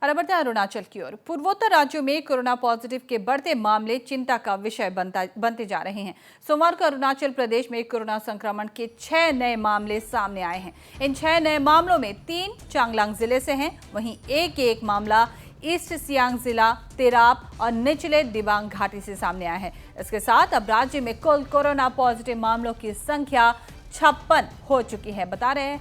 और अब बढ़ते हैं अरुणाचल की ओर। पूर्वोत्तर राज्यों में कोरोना पॉजिटिव के बढ़ते मामले चिंता का विषय बनते जा रहे हैं। सोमवार को अरुणाचल प्रदेश में कोरोना संक्रमण के 6 नए मामले सामने आए हैं। इन 6 नए मामलों में 3 चांगलांग जिले से हैं, वहीं एक मामला ईस्ट सियांग जिला, तिराप और निचले दिबांग घाटी से सामने आया है। इसके साथ अब राज्य में कुल कोरोना पॉजिटिव मामलों की संख्या 56 हो चुकी है। बता रहे हैं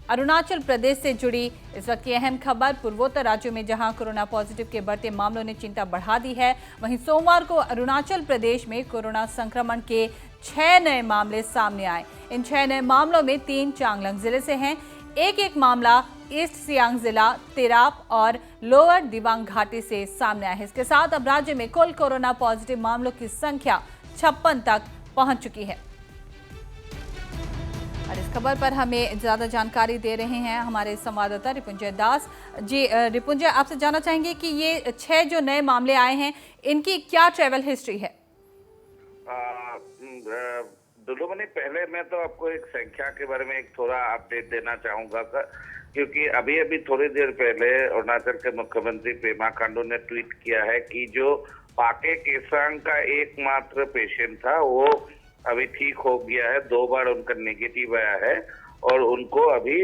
अरुणाचल प्रदेश से जुड़ी इस वक्त की अहम खबर। पूर्वोत्तर राज्यों में जहां कोरोना पॉजिटिव के बढ़ते मामलों ने चिंता बढ़ा दी है, वहीं सोमवार को अरुणाचल प्रदेश में कोरोना संक्रमण के 6 नए मामले सामने आए। इन 6 नए मामलों में 3 चांगलांग जिले से हैं, एक मामला ईस्ट सियांग जिला, तिराप और लोअर दिबांग घाटी से सामने आया है। इसके साथ अब राज्य में कुल कोरोना पॉजिटिव मामलों की संख्या 56 तक पहुंच चुकी है। और इस खबर पर हमें ज्यादा जानकारी दे रहे हैं हमारे संवाददाता रिपुंजय दास जी। रिपुंजय, आपसे जानना चाहेंगे कि ये 6 जो नए मामले आए हैं, इनकी क्या ट्रैवल हिस्ट्री है? दुलुमनी, पहले मैं तो आपको एक संख्या के बारे में एक थोड़ा अपडेट देना चाहूंगा क्योंकि अभी थोड़ी देर पहले अरुणाचल के मुख्यमंत्री पेमा खांडू ने ट्वीट किया है कि जो पाके केसांग का एकमात्र पेशेंट था वो अभी ठीक हो गया है। 2 बार उनका नेगेटिव आया है और उनको अभी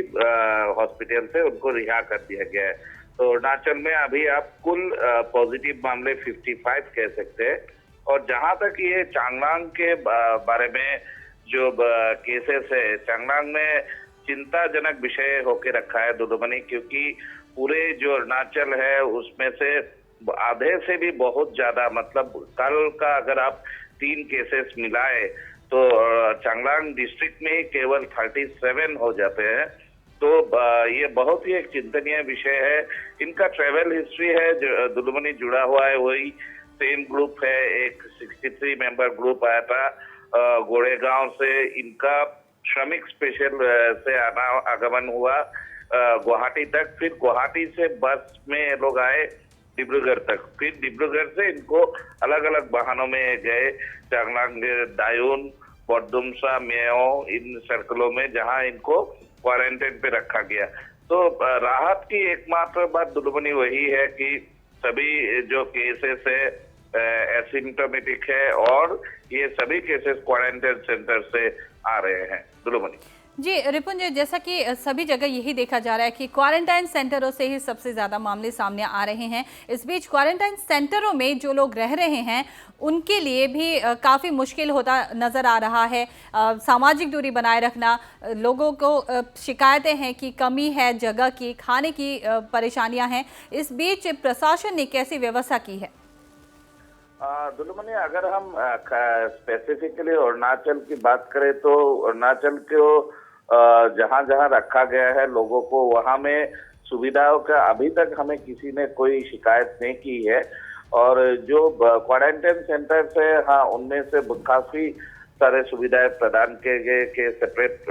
हॉस्पिटल से उनको रिहा कर दिया गया है। तो अरुणाचल में अभी आप कुल पॉजिटिव मामले 55 कह सकते हैं। और जहां तक ये चांगलांग के बारे में जो केसेस है, चांगलांग में चिंताजनक विषय होके रखा है दुलुमनी, क्योंकि पूरे जो अरुणाचल है उसमें से आधे से भी बहुत ज्यादा, मतलब कल का अगर आप 3 केसेस मिलाए तो चांगलांग डिस्ट्रिक्ट में ही केवल 37 हो जाते हैं। तो ये बहुत ही एक चिंतनीय विषय है। इनका ट्रैवल हिस्ट्री है जो दुलुमनी जुड़ा हुआ है, वही सेम ग्रुप है। एक 63 मेंबर ग्रुप आया था गोड़ेगांव से। इनका श्रमिक स्पेशल से आगमन हुआ गुवाहाटी तक, फिर गुवाहाटी से बस में लोग आए डिब्रूगढ़ तक, फिर डिब्रूगढ़ से इनको अलग अलग वाहनों में गए चांगलांग, दायून, बोरदुमसा, मेयो, इन सर्कलों में, जहां इनको क्वारंटाइन पे रखा गया। तो राहत की एकमात्र बात दुलुमनी वही है कि सभी जो केसेस है एसिम्टोमेटिक है और ये सभी केसेस क्वारंटाइन सेंटर से आ रहे हैं। दुलुमनी जी, रिपुंजय, जैसा कि सभी जगह यही देखा जा रहा है कि क्वारंटाइन सेंटरों से ही सबसे ज्यादा मामले सामने आ रहे हैं। इस बीच क्वारंटाइन सेंटरों में जो लोग रह रहे हैं उनके लिए भी काफी मुश्किल होता नजर आ रहा है। सामाजिक दूरी बनाए रखना, लोगों को शिकायतें हैं कि कमी है जगह की, खाने की परेशानियां हैं। इस बीच प्रशासन ने कैसी व्यवस्था की है? दुलुमनी, अगर हम स्पेसिफिकली अरुणाचल की बात करें तो अरुणाचल को जहां जहां रखा गया है लोगों को, वहां में सुविधाओं का अभी तक हमें किसी ने कोई शिकायत नहीं की है। और जो क्वारंटाइन सेंटर से, हाँ, उनमें से काफी सारे सुविधाएं प्रदान किए गए कि सेपरेट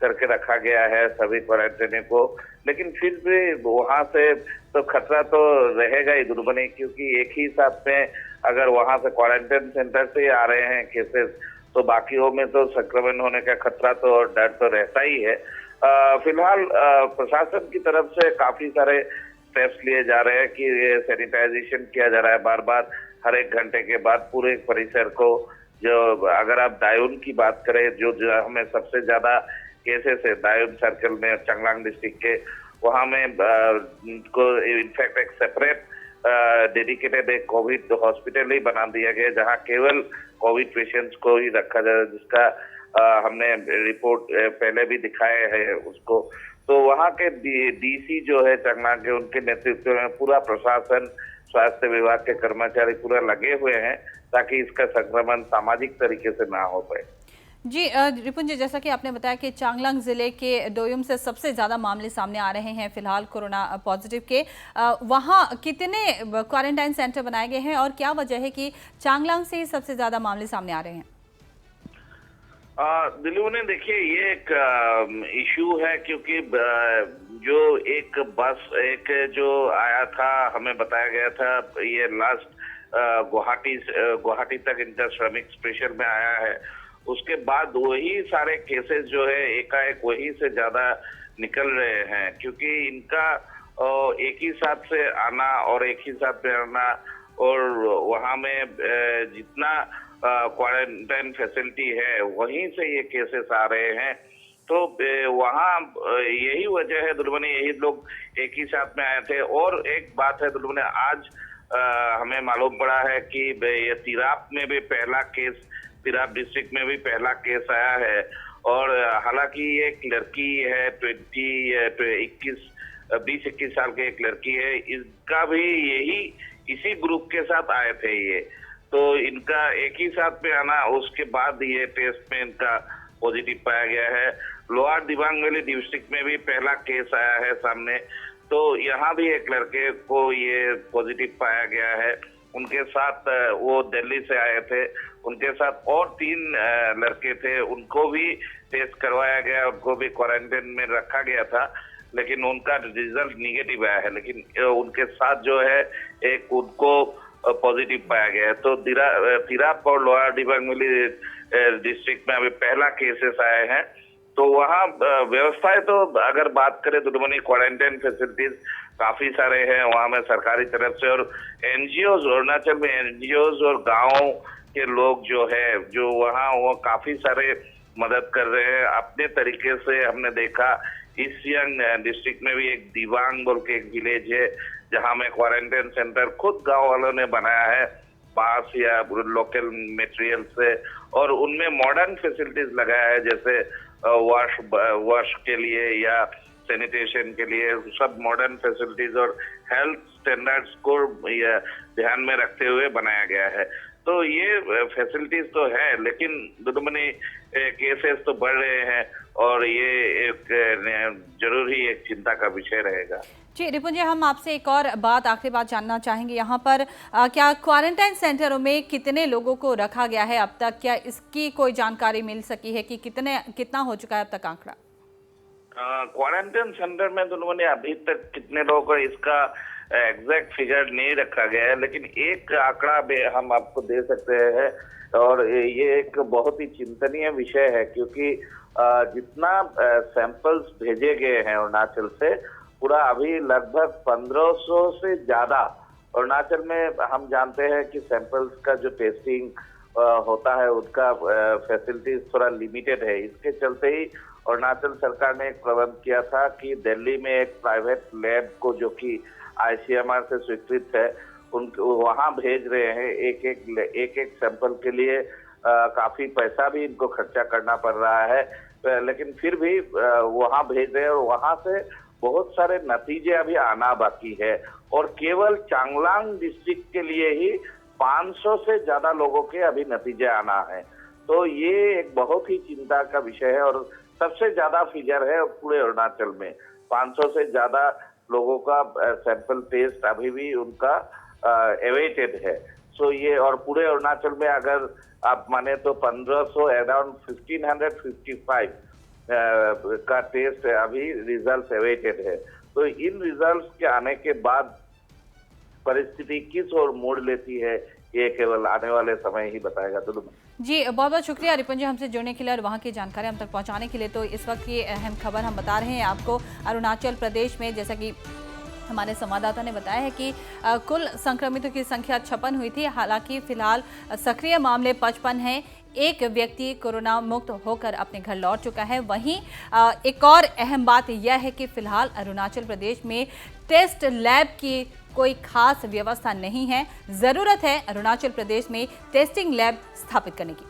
करके रखा गया है सभी क्वारंटाइन को। लेकिन फिर भी वहां से तो खतरा तो रहेगा ही दुलुमनी, क्योंकि एक ही साथ में अगर वहां से क्वारंटाइन सेंटर से आ रहे हैं केसेस तो बाकियों में तो संक्रमण होने का खतरा तो और डर तो रहता ही है। फिलहाल प्रशासन की तरफ से काफी सारे स्टेप्स लिए जा रहे हैं कि ये सैनिटाइजेशन किया जा रहा है बार बार, हर 1 घंटे के बाद पूरे परिसर को। जो अगर आप दायून की बात करें, जो हमें सबसे ज्यादा केसेस है दायून सर्कल में चांगलांग डिस्ट्रिक्ट के, वहां में को इनफैक्ट एक सेपरेट डेडिकेटेड एक कोविड हॉस्पिटल ही बना दिया गया, जहां केवल कोविड पेशेंट्स को ही रखा जाए, जिसका हमने रिपोर्ट पहले भी दिखाए है उसको। तो वहां के डीसी जो है चांगलांग के, उनके नेतृत्व में पूरा प्रशासन, स्वास्थ्य विभाग के कर्मचारी पूरा लगे हुए हैं ताकि इसका संक्रमण सामाजिक तरीके से ना हो पाए। जी, रिपुंजय, जैसा कि आपने बताया कि चांगलांग जिले के दोयुम से सबसे ज्यादा मामले सामने आ रहे हैं फिलहाल कोरोना पॉजिटिव के। वहां कितने क्वारंटाइन सेंटर बनाए गए हैं और क्या वजह है कि चांगलांग से ही सबसे ज्यादा मामले सामने आ रहे हैं? दुलुमनी, देखिए, ये एक इशू है क्योंकि जो एक बस एक जो आया था, हमें बताया गया था ये लास्ट गुवाहाटी तक इनका श्रमिक स्पेशल में आया है। उसके बाद वही सारे केसेस जो है एकाएक वही से ज्यादा निकल रहे हैं, क्योंकि इनका एक ही साथ से आना और एक ही साथ में रहना, और वहाँ में जितना क्वारंटाइन फैसिलिटी है वहीं से ये केसेस आ रहे हैं। तो वहाँ यही वजह है दुर्बनी, यही लोग एक ही साथ में आए थे। और एक बात है दुर्बनी, आज हमें मालूम पड़ा है कि ये तिराप में भी पहला केस, तिराप डिस्ट्रिक्ट में भी पहला केस आया है। और हालांकि एक लड़की है 20-21 साल की एक लड़की है, इसका भी इसी ग्रुप के साथ आए थे ये। तो इनका एक ही साथ में आना, उसके बाद ये टेस्ट में इनका पॉजिटिव पाया गया है। लोअर दिबांग वैली डिस्ट्रिक्ट में भी पहला केस आया है सामने, तो यहाँ भी एक लड़के को ये पॉजिटिव पाया गया है। उनके साथ वो दिल्ली से आए थे, उनके साथ और 3 लड़के थे, उनको भी टेस्ट करवाया गया, उनको भी क्वारंटाइन में रखा गया था, लेकिन उनका रिजल्ट निगेटिव आया है। लेकिन उनके साथ जो है एक उनको पॉजिटिव पाया गया है। तो तिराप और लोअर दिबांग वैली डिस्ट्रिक्ट में अभी पहला केसेस आए हैं। तो वहाँ व्यवस्थाएं, तो अगर बात करें तो दुर्बनी क्वारंटाइन फैसिलिटीज काफी सारे हैं वहाँ में सरकारी तरफ से, और एनजीओज, अरुणाचल में एनजीओज और गांव के लोग जो है जो वहाँ वो काफी सारे मदद कर रहे हैं अपने तरीके से। हमने देखा ईस्ट सियांग डिस्ट्रिक्ट में भी एक दिबांग बोल के एक विलेज है जहाँ में क्वारंटाइन सेंटर खुद गांव वालों ने बनाया है, बांस या लोकल मटेरियल से, और उनमें मॉडर्न फैसिलिटीज लगाया है, जैसे वॉश के लिए या सैनिटेशन के लिए सब मॉडर्न फैसिलिटीज और हेल्थ स्टैंडर्ड्स को ध्यान में रखते हुए बनाया गया है। तो ये फैसिलिटीज तो है, लेकिन दुर्बनी केसेस तो बढ़ रहे हैं और ये एक जरूर ही एक चिंता का विषय रहेगा। जी रिपुन जी, हम आपसे एक और आखिरी बात जानना चाहेंगे। यहाँ पर क्या क्वारंटाइन सेंटरों में कितने लोगों को रखा गया है अब तक? क्या इसकी कोई जानकारी मिल सकी है कि कितना हो चुका है अब तक आंकड़ा? क्वारंटाइन सेंटर में दुर्बनी अभी तक कितने लोगों को, इसका एग्जैक्ट फिगर नहीं रखा गया है, लेकिन एक आंकड़ा भी हम आपको दे सकते हैं, और ये एक बहुत ही चिंतनीय विषय है, क्योंकि जितना सैंपल्स भेजे गए हैं अरुणाचल से, पूरा अभी लगभग 1500 से ज्यादा अरुणाचल में। हम जानते हैं कि सैंपल्स का जो टेस्टिंग होता है उसका फैसिलिटीज थोड़ा लिमिटेड है। इसके चलते ही अरुणाचल सरकार ने एक प्रबंध किया था कि दिल्ली में एक प्राइवेट लैब को, जो कि ICMR से स्वीकृत है, उनको वहां भेज रहे हैं। एक सैंपल के लिए काफी पैसा भी इनको खर्चा करना पड़ रहा है, लेकिन फिर भी वहां भेज रहे हैं, और वहां से बहुत सारे नतीजे अभी आना बाकी है। और केवल चांगलांग डिस्ट्रिक्ट के लिए ही 500 से ज्यादा लोगों के अभी नतीजे आना है। तो ये एक बहुत ही चिंता का विषय है, और सबसे ज्यादा फिगर है पूरे अरुणाचल में। 500 से ज्यादा लोगों का सैंपल टेस्ट अभी भी उनका एवेटेड है। सो ये, और पूरे अरुणाचल में अगर आप माने तो 1500 अराउंड 1555 का टेस्ट अभी रिजल्ट एवेटेड है। तो इन रिजल्ट्स के आने के बाद परिस्थिति किस ओर मोड़ लेती है, ये केवल आने वाले समय ही बताएगा। तो जी बहुत बहुत शुक्रिया रिपुन जी, हमसे जुड़ने के लिए और वहाँ की जानकारी हम तक पहुँचाने के लिए। तो इस वक्त ये अहम खबर हम बता रहे हैं आपको। अरुणाचल प्रदेश में, जैसा कि हमारे संवाददाता ने बताया है कि कुल संक्रमितों की संख्या 56 हुई थी। हालांकि फिलहाल सक्रिय मामले 55 हैं। एक व्यक्ति कोरोना मुक्त होकर अपने घर लौट चुका है। वहीं एक और अहम बात यह है कि फिलहाल अरुणाचल प्रदेश में टेस्ट लैब की कोई खास व्यवस्था नहीं है। ज़रूरत है अरुणाचल प्रदेश में टेस्टिंग लैब स्थापित करने की।